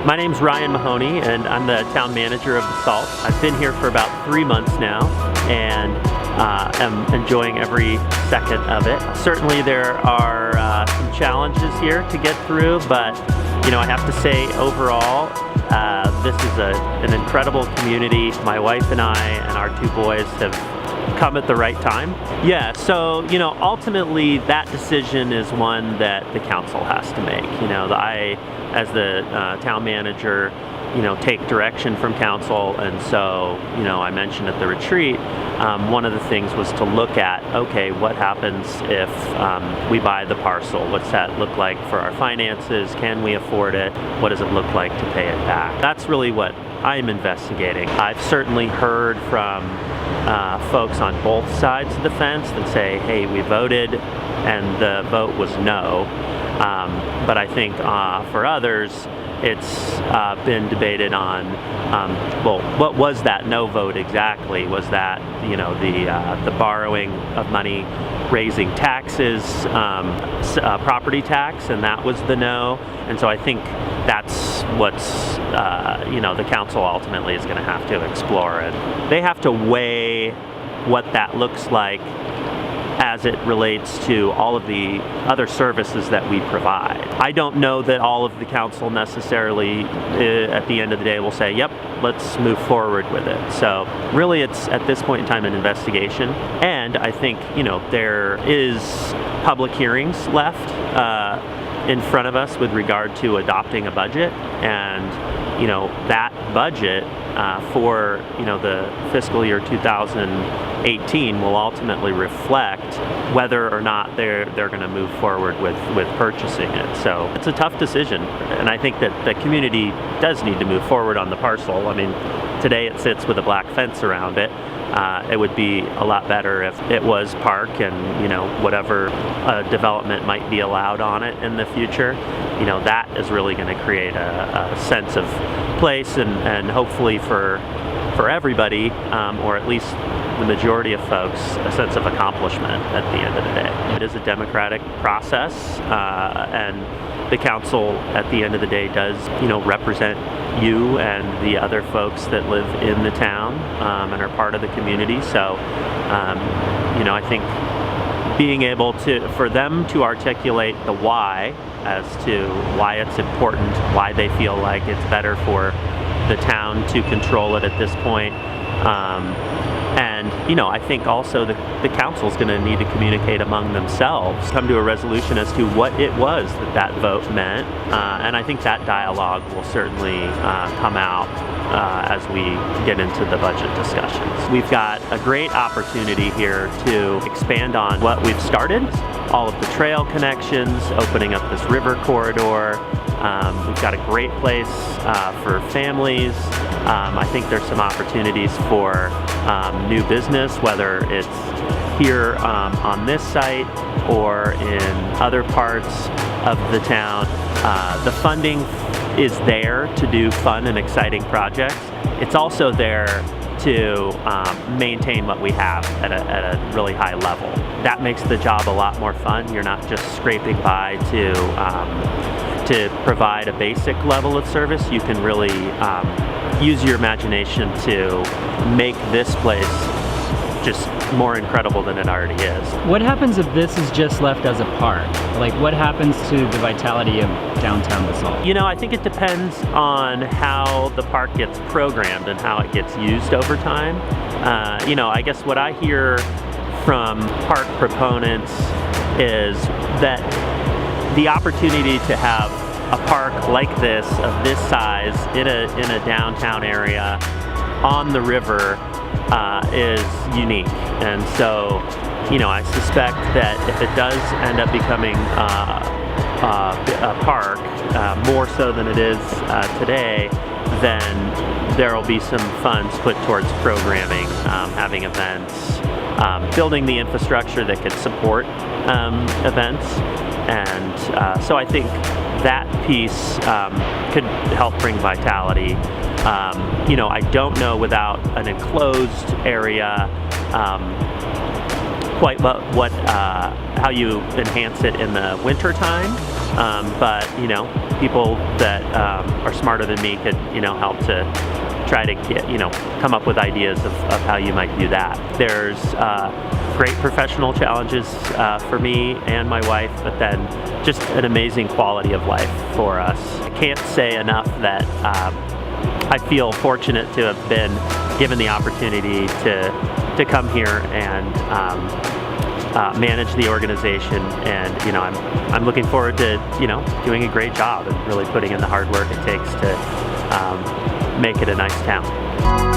My name's Ryan Mahoney, and I'm the town manager of Basalt. I've been here for about 3 months now, and am enjoying every second of it. Certainly there are some challenges here to get through, but I have to say overall, this is an incredible community. My wife and I and our 2 boys have come at the right time. Yeah, so ultimately that decision is one that the council has to make. I, as the town manager, take direction from council, and so I mentioned at the retreat, one of the things was to look at, okay, what happens if we buy the parcel? What's that look like for our finances? Can we afford it? What does it look like to pay it back? That's really what I'm investigating. I've certainly heard from folks on both sides of the fence that say, hey, we voted and the vote was no. But I think for others, it's been debated on, well, what was that no vote exactly? Was that, the borrowing of money, raising taxes, property tax, and that was the no? And so I think that's what's, the council ultimately is going to have to explore. And they have to weigh what that looks like as it relates to all of the other services that we provide. I don't know that all of the council necessarily, at the end of the day, will say, yep, let's move forward with it. So really it's, at this point in time, an investigation. And I think, there is public hearings left in front of us with regard to adopting a budget. And, that budget for, the fiscal year 2018 will ultimately reflect whether or not they're going to move forward with purchasing it. So it's a tough decision, and I think that the community does need to move forward on the parcel. I mean, today it sits with a black fence around it. It would be a lot better if it was park and, whatever development might be allowed on it in the future. That is really going to create a sense of place and hopefully for everybody, or at least the majority of folks, a sense of accomplishment at the end of the day. It is a democratic process, and the council at the end of the day does, represent you and the other folks that live in the town and are part of the community. So, I think being able for them to articulate the why as to why it's important, why they feel like it's better for the town to control it at this point. And I think also the council's going to need to communicate among themselves, come to a resolution as to what it was that vote meant. And I think that dialogue will certainly come out as we get into the budget discussions. We've got a great opportunity here to expand on what we've started, all of the trail connections, opening up this river corridor. We've got a great place for families. I think there's some opportunities for new business, whether it's here on this site or in other parts of the town. The funding is there to do fun and exciting projects. It's also there to maintain what we have at a really high level. That makes the job a lot more fun. You're not just scraping by to provide a basic level of service. You can really use your imagination to make this place just more incredible than it already is. What happens if this is just left as a park? Like, what happens to the vitality of downtown Basalt? I think it depends on how the park gets programmed and how it gets used over time. I guess what I hear from park proponents is that the opportunity to have a park like this, of this size, in a downtown area on the river is unique. And so, I suspect that if it does end up becoming a park, more so than it is today, then there will be some funds put towards programming, having events, building the infrastructure that could support events. And so I think that piece could help bring vitality. I don't know without an enclosed area quite how you enhance it in the winter time, but people that are smarter than me could, help to try to get, come up with ideas of how you might do that. There's great professional challenges for me and my wife, but then just an amazing quality of life for us. I can't say enough that I feel fortunate to have been given the opportunity to come here and manage the organization, and I'm looking forward to doing a great job and really putting in the hard work it takes to make it a nice town.